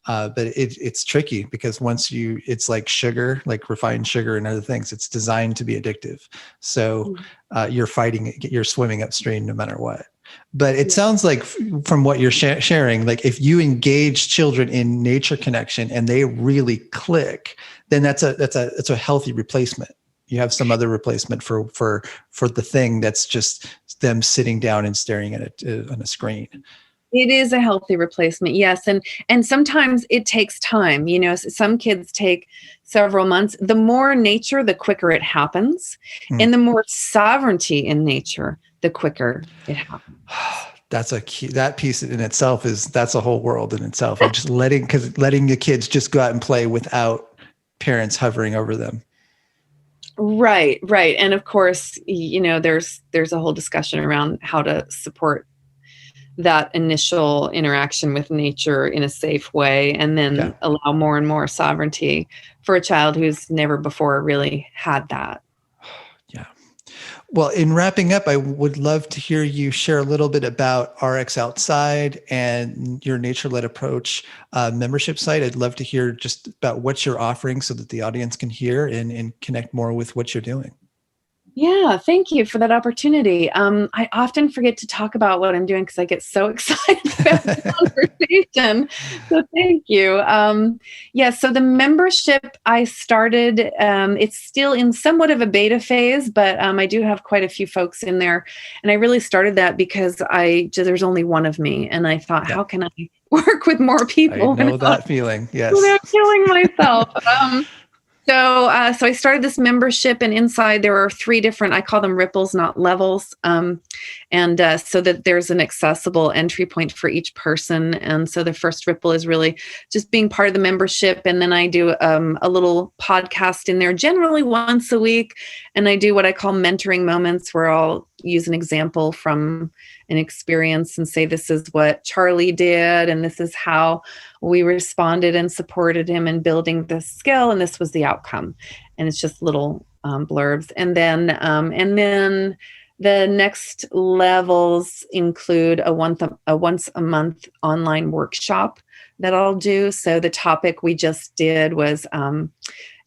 Speaker 2: But it's tricky because it's like sugar, like refined sugar and other things, it's designed to be addictive. So you're fighting it, you're swimming upstream no matter what. But it sounds like from what you're sharing, like if you engage children in nature connection and they really click, then that's a healthy replacement. You have some other replacement for the thing that's just them sitting down and staring at it on a screen.
Speaker 3: It is a healthy replacement, yes. And sometimes it takes time. Some kids take several months. The more nature, the quicker it happens. And the more sovereignty in nature, the quicker it happens.
Speaker 2: That's a key. That piece in itself that's a whole world in itself. Of just letting the kids just go out and play without parents hovering over them.
Speaker 3: Right. And of course, there's a whole discussion around how to support that initial interaction with nature in a safe way, and then allow more and more sovereignty for a child who's never before really had that.
Speaker 2: Yeah. Well, in wrapping up, I would love to hear you share a little bit about RX Outside and your nature-led approach membership site. I'd love to hear just about what you're offering so that the audience can hear and connect more with what you're doing.
Speaker 3: Yeah, thank you for that opportunity. I often forget to talk about what I'm doing because I get so excited about the conversation. So thank you. So the membership I started, it's still in somewhat of a beta phase, but I do have quite a few folks in there. And I really started that because there's only one of me. And I thought, how can I work with more people?
Speaker 2: I know that feeling, yes.
Speaker 3: Without killing myself. So I started this membership, and inside there are 3 different, I call them ripples, not levels. So that there's an accessible entry point for each person. And so the first ripple is really just being part of the membership. And then I do a little podcast in there generally once a week. And I do what I call mentoring moments, where I'll use an example from an experience and say, this is what Charlie did, and this is how we responded and supported him in building this skill, and this was the outcome. And it's just little blurbs. And then the next levels include a once a month online workshop that I'll do. So the topic we just did was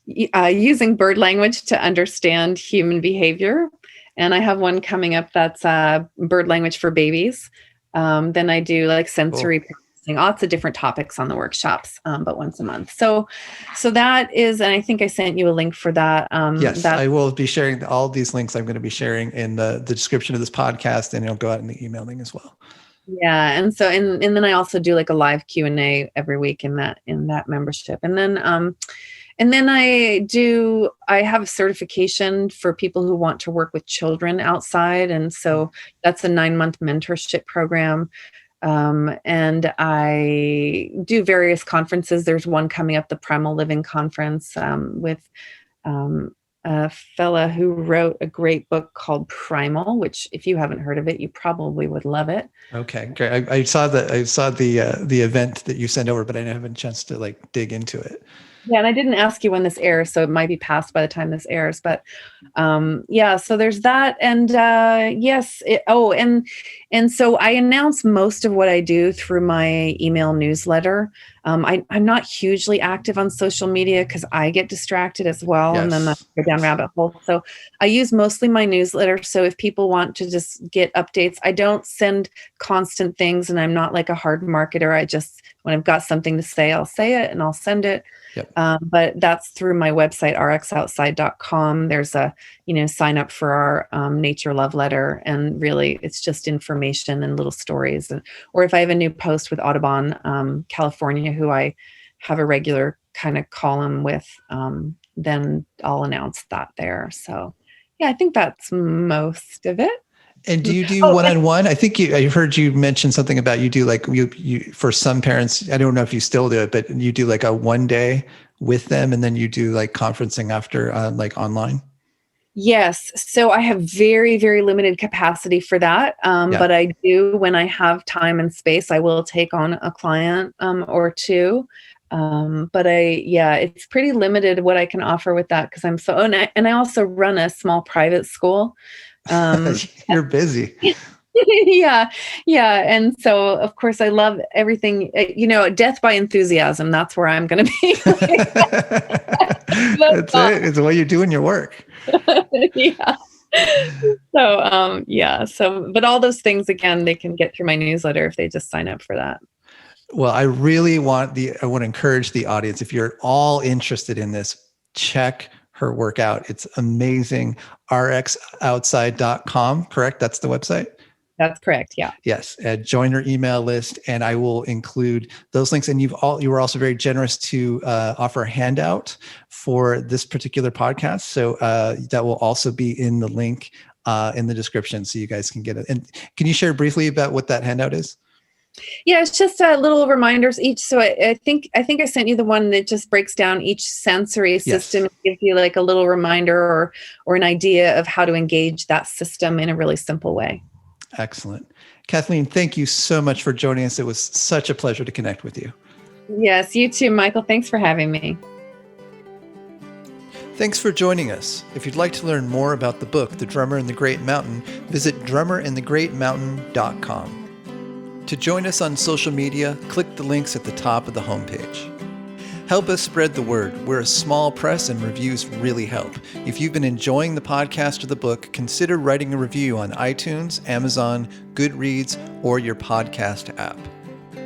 Speaker 3: using bird language to understand human behavior. And I have one coming up that's bird language for babies. Then I do like sensory processing, lots of different topics on the workshops, but once a month. So that is, and I think I sent you a link for that.
Speaker 2: Yes, I will be sharing all these links. I'm going to be sharing in the description of this podcast, and it'll go out in the email link as well.
Speaker 3: Yeah, and so and then I also do like a live Q&A every week in that membership. And then I have a certification for people who want to work with children outside, and so that's a 9-month mentorship program. And I do various conferences. There's one coming up, the Primal Living Conference, with a fella who wrote a great book called Primal, which if you haven't heard of it, you probably would love it.
Speaker 2: Okay, great. I saw the event that you sent over, but I didn't have a chance to like dig into it.
Speaker 3: Yeah, and I didn't ask you when this airs, so it might be past by the time this airs. But yeah, so there's that, and yes. And so I announce most of what I do through my email newsletter. I'm not hugely active on social media because I get distracted as well,
Speaker 2: Yes.
Speaker 3: and then I go down rabbit hole. So I use mostly my newsletter. So if people want to just get updates, I don't send constant things, and I'm not like a hard marketer. I just, when I've got something to say, I'll say it and I'll send it.
Speaker 2: Yep.
Speaker 3: But that's through my website, rxoutside.com. There's a, sign up for our nature love letter. And really, it's just information and little stories. Or if I have a new post with Audubon, California, who I have a regular kind of column with, then I'll announce that there. So, yeah, I think that's most of it.
Speaker 2: And do you do one-on-one? I think I heard you mention something about you do like you for some parents, I don't know if you still do it, but you do like a 1 day with them and then you do like conferencing after like online.
Speaker 3: Yes. So I have very, very limited capacity for that. But I do, when I have time and space, I will take on a client or two. But it's pretty limited what I can offer with that because I'm so, and I also run a small private school.
Speaker 2: You're busy.
Speaker 3: Yeah. And so, of course, I love everything, death by enthusiasm. That's where I'm going to be.
Speaker 2: That's it. It's what you're doing your work.
Speaker 3: Yeah. So, but all those things, again, they can get through my newsletter if they just sign up for that.
Speaker 2: Well, I really want to encourage the audience, if you're all interested in this, check her work out. It's amazing. rxoutside.com, correct? That's the website?
Speaker 3: That's correct. Yeah.
Speaker 2: Yes. Join her email list and I will include those links. And you were also very generous to offer a handout for this particular podcast. So that will also be in the link in the description so you guys can get it. And can you share briefly about what that handout is?
Speaker 3: Yeah, it's just little reminders each. So I think I sent you the one that just breaks down each sensory system, and gives you like a little reminder or an idea of how to engage that system in a really simple way.
Speaker 2: Excellent. Kathleen, thank you so much for joining us. It was such a pleasure to connect with you.
Speaker 3: Yes, you too, Michael. Thanks for having me.
Speaker 2: Thanks for joining us. If you'd like to learn more about the book, The Drummer in the Great Mountain, visit drummerinthegreatmountain.com. To join us on social media, click the links at the top of the homepage. Help us spread the word. We're a small press and reviews really help. If you've been enjoying the podcast or the book, consider writing a review on iTunes, Amazon, Goodreads, or your podcast app.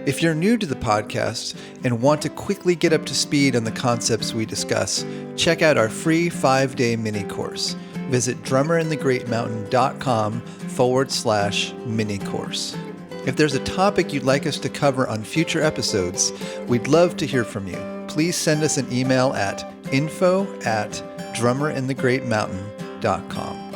Speaker 2: If you're new to the podcast and want to quickly get up to speed on the concepts we discuss, check out our free 5-day mini course. Visit drummerinthegreatmountain.com/mini course. If there's a topic you'd like us to cover on future episodes, we'd love to hear from you. Please send us an email at info@drummerinthegreatmountain.com.